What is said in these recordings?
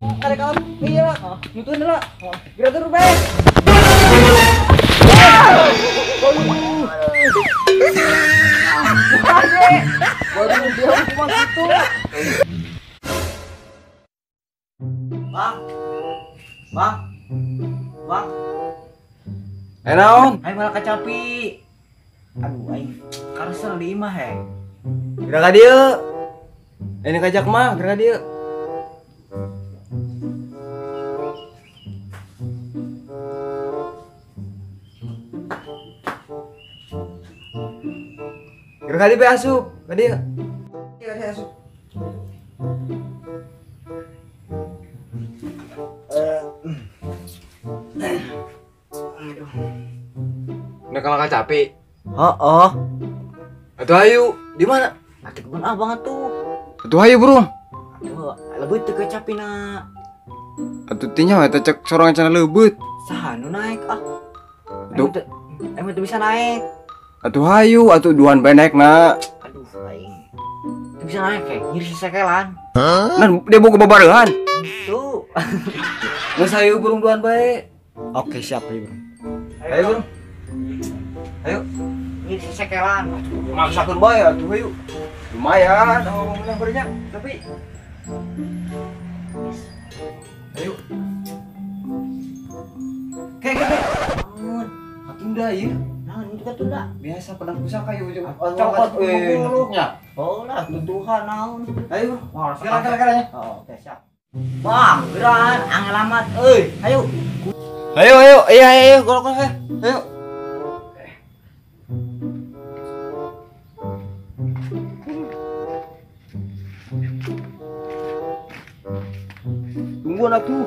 Ada kawan, iya lah, nutun lah, gerak terus baik. Waduh, dia cuma gitu. Bang, bang, bang. Naon? Ayo malah kacapi. Aduh, aing karusan di imah he. Gerak ka dieu. Ini kajak mah, gerak ka dieu. Gerak ka dieu be asup, ka dieu. Iya, dia asup. Udah kalau capek. Oh. Atuh ayu, di mana? Atuh kebun abang atuh. Atuh ayu, Bro. Atuh, lebih teu kecapina. Atuh tinya eta cek sorangan cenah leubeut. Saha nu naik ah? Aduh. Emang teu bisa naik. Atuh ayu, atuh duaan bae naekna. Aduh, aing. Teu bisa naik kayak nyeri sesekelan. Nan dia boga babarehan. Tuh. Geus ayu burung duaan bae. Oke, siap ya, Bro. Ayo, Bro. Ayo. Nyeri sesekelan. Maksakeun bae atuh ayu. Lumayan, oh menang banyak, tapi ayo. Kayak. Amun, tunda ieu. Nah, ini juga tunda. Biasa pedang pusaka ieu jeung Cokot muluknya. Oh lah, tutuhan naon. Ayo, Wah, kira-kira. Oh, oke, siap. Bang, geran, angelamat. Euy, ayo. Ayo, iya, golok ayo. Ayo. Tunggu anak tuh.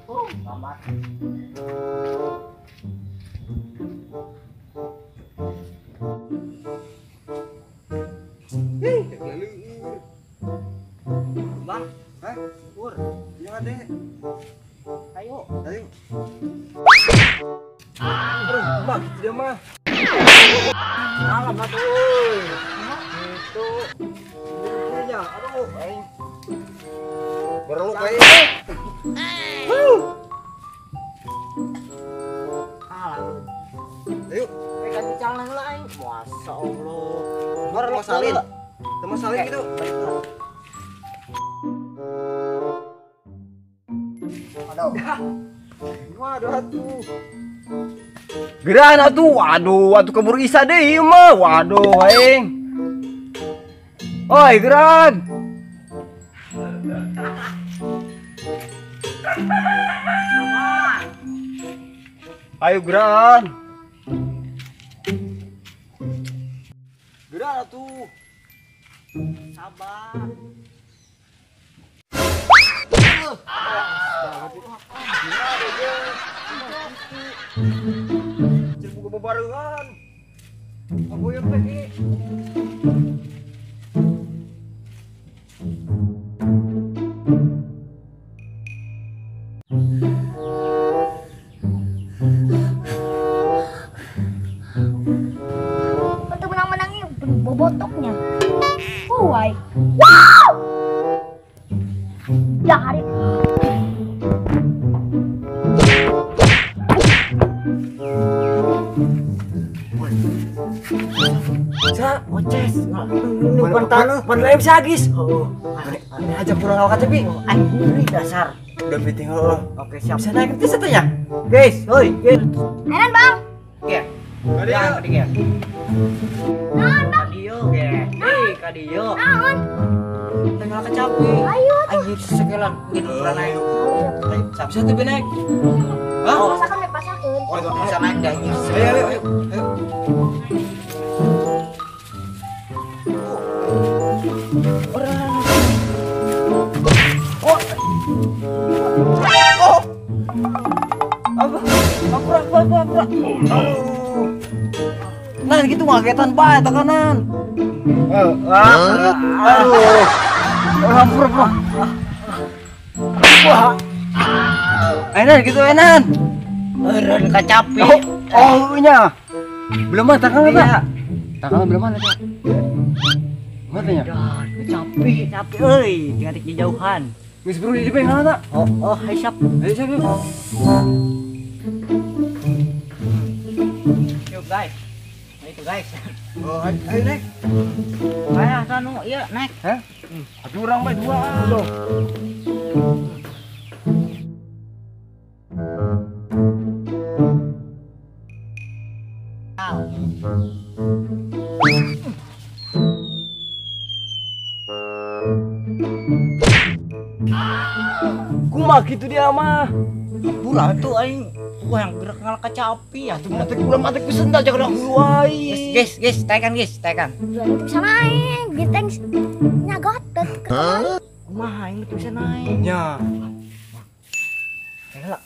Oh, selamat. Bang, Pur, jangan deh. ayo. Bang, dia mah. Malam atuh, euy. Itu. Punya, aduh, aing. Bereluk bae. Alah. Ayo, Ganti celana heula aing. Masya Allah. mari lo salin. Sama salin gitu. Aduh. Waduh atuh. Geran atuh, waduh keburu isa deui mah. Waduh aing. Oi, geran. Ayo geran. Geran atuh. Sabar. Jangan buka bebarengan. Aku yang tadi. Untuk menang-menangnya bobotoknya. Why? Wow! Dari Sa, oces. Ini pantanah. Panlaim sagis. Oh, Aja kurang awak tapi. aing ngeri dasar. Udah meeting heeh. Oke, siap. Bisa naik ke satu ya? Guys, hoi, guys. Enan bang. Oke. Kadieu. Ya, kadieu. Naon bang? Kadieu, ge. Hei, kadieu. Naon? Tengah kecapi. Ayo. Anjir sesekelan gitu pernah naik. Ayo, siap. Bisa tuh naik. Hah? Oh, pasakan me pasakan. Oh, itu bisa naik dah anjir. Ayo. Apa? Nah, gitu ngagetan bae tekanan. Aduh. Hampir, bro. Wah. Enan gitu, enan. Eren kacapi. Oh, nya. Belum mah tanggal Iya. apa? Tanggal belum mana, Kak? Matanya. Kecapi euy, tinggal di jauhan. Geus bro di depan tak? Oh, hai siap. Ayo siap yuk. Yuk guys. Itu guys. Oh, ayo naik. Ayo sanu, iya naik. Hah? Aduh orang baik dua loh. Kumaha gitu dia mah. Pura tuh aing yang gerak ngalak kaca api ya. Tuh mata sendal jangan dulu ai. Guys, tekan. Udah itu bisa naik. Genteng nyagot. Kumaha aing tuh bisa naik. Nya. Kelak.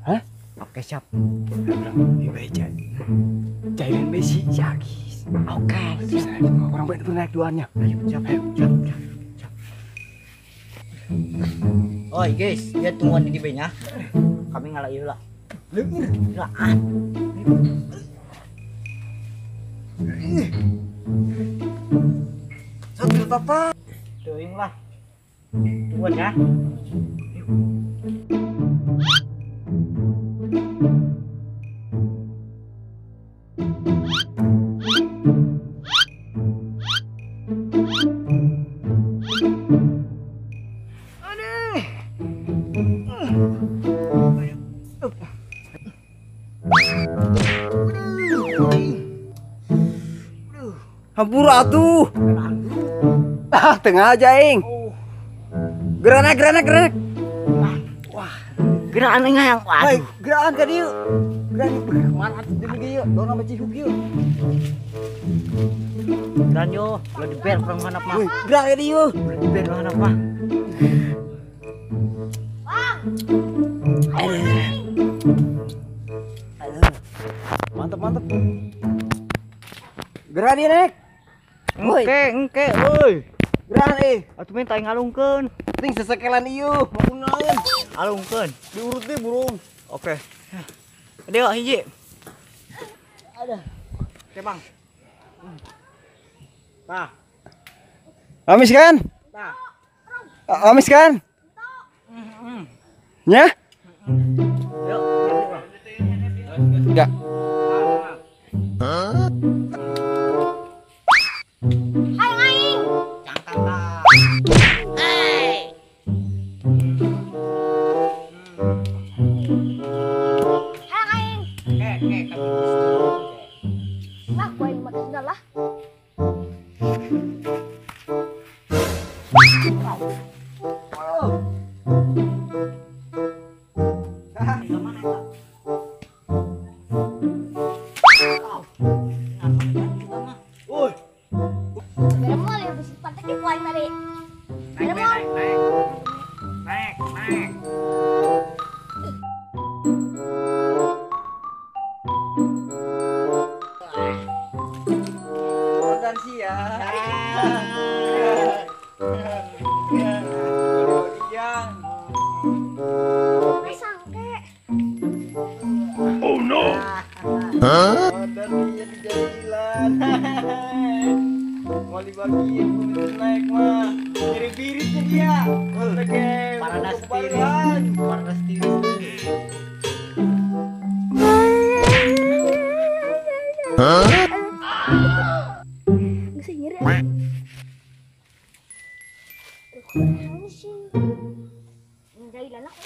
Hah? Oke, siap. Jahilin besi jagis. Oke, siap. Orang baik itu naik duanya. Ayo, siap. Oi guys, dia tungguan di B-nya. Kami ngalah ieu lah. Lah. Satu papa. Teuing lah. Tungguan ya. Hampura tuh. Tengah aja ing. Geranak. Wah, gerakan yang Baik, waduh. gerakan tadi yuk. Gerakan mana tuh dia yuk. Dorong sama Cihuk yuk. Geran yo, lo di bel kurang hanap mah. Wih, gerakan tadi yuk. Lo di bel hanap mah. Mantap. Gerakan dia naik. Engke, woi. Gerakan Atuh minta ngalungkeun. Ting sesekelan ieu, bangunan. Alungkeun. Diurut deh burung. Oke. Deo hiji. Ada. Oke, Bang. Nah, Amis kan? nah. Amis kan? Nya? Yuk, Enggak. Hai aing. cangkang dah. Hai aing. Kami Lah, gua yang mati sudah lah. Biar mau lihat besi pantek di kuain tadi. Naik. Modal sia. Nggak sangke. Modal dia di jadilan. Mau dibagiin kulit naik mah. Birit-biritnya dia. Paradas Kebalian. tiris. Bisa nyeri ah. Ini sih. Jailan aku.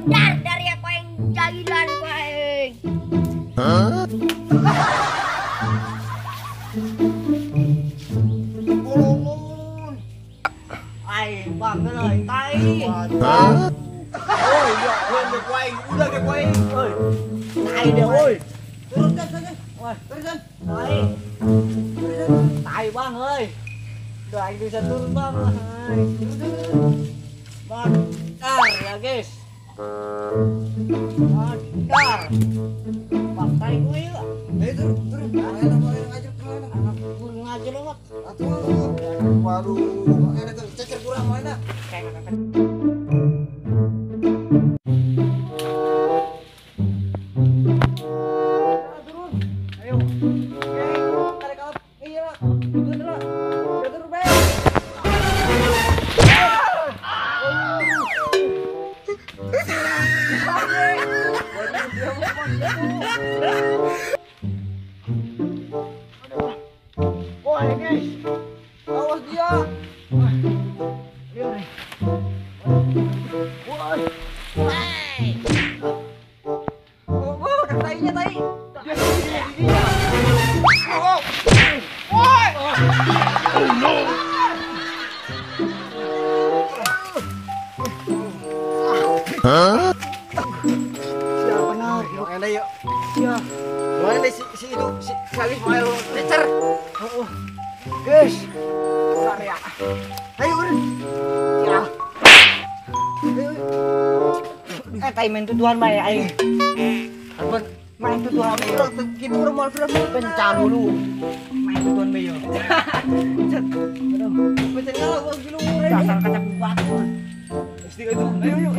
Dar dari aku yang jailan ku aing. Ai, Bang, euy, tai. Oh iya, udah ke kuaing. Oi. Tai deh, woi. Turunkan saja. Wah, turunkan. Tai. Tai, Bang, euy. Udah aing bisa turun, Bang. Bentar ya guys. Bentar. Pantai gue yuk. Turun. Mau ngajak kemana? Anak gue ngajar lewat. Waduh, ada tuh cecer kurang mana? Ayo. Tarik up. Iya lah. Turun lah. Udah turun be. Wah, guys. Awas dia. Lihat nih. Wah. Oh, ada tainya tai. Dia dia. Oh. Woi. Oh no. Siapa benar? Yuk, ada yuk. Ya. Mana si itu si Alif mau cecer. Oh. Guys. Bentar ya. Ayo, udah. Ya. Tai main tuduhan bae aing. Apa main tuduhan bae. Kita urang mau pencang dulu. Main tuduhan bae yo. Pencang lah gua gilu urang. Dasar kaca batu. Mesti itu. Ayo yuk.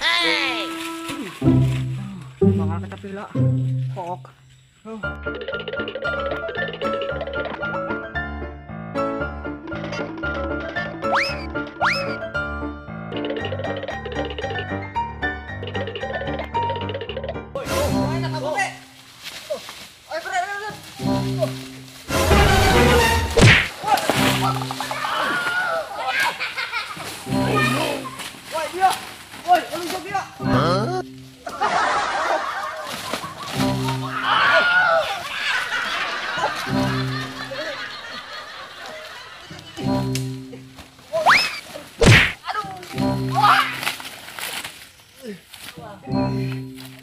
Hey. Mangal kaca pila. Kok.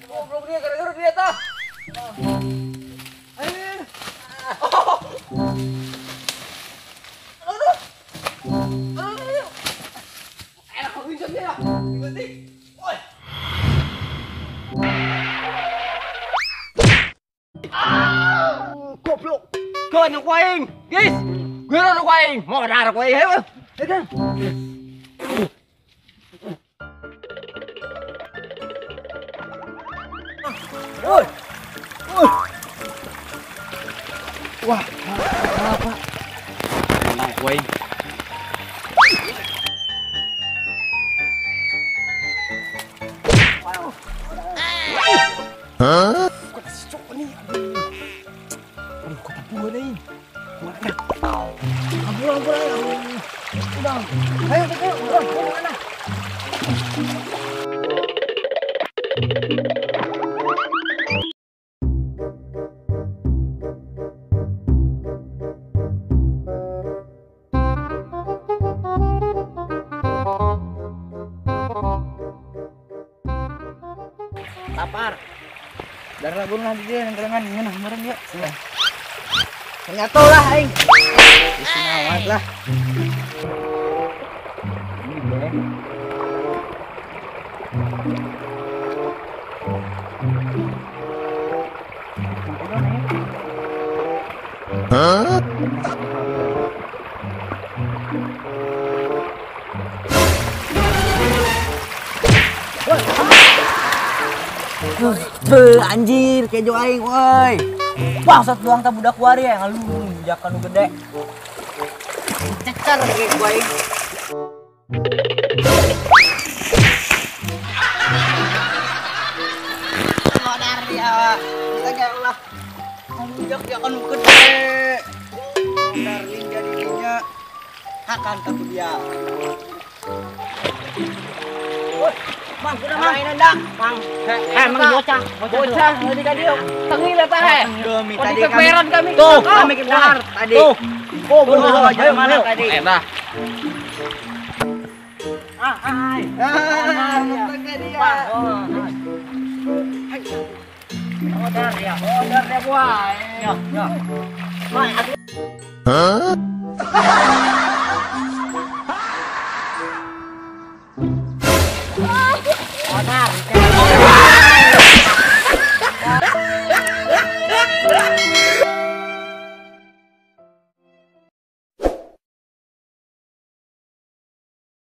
Goblok dia gara-gara dia tah. Ayo. Aduh. Aduh. Enak aku bisa dia. Ganti. Oi. Goblok. Kau anak kuaing. Guys. Gue anak kuaing. Mau ada kuaing. Ayo. Ayo. Woi. Woi. Wah, apa? Naik, woi. Hah? Kok cocok nih? Aduh, kok tabuhan nih. Mana? Ampun. Udah. Ayo, mana? Lapar. Dari lagun lagi dia yang kerengan ngeunah bareng dia. Ternyata lah aing. Bismillah lah. Ini deh. Hah? Anjir, kejo aing woi. Bangsat doang ta budak wari ya ngalu jakan nu gede. Cecer ge ku aing. Modar dia. Kita ge ulah. Ngujak jakan nu gede. Darling jadinya hakan ka dia. Woi. Bang, sudah mang. Mainan dah, Bang. Mang bocah tadi ka dieu. Tengi lah tah he. Tadi keperan kami. Tuh, kami keperan tadi. Tuh. Oh, bener aja mana tadi. Eta. Ai. Tengah dia. Order ya buah. Yo. Mai. Otar,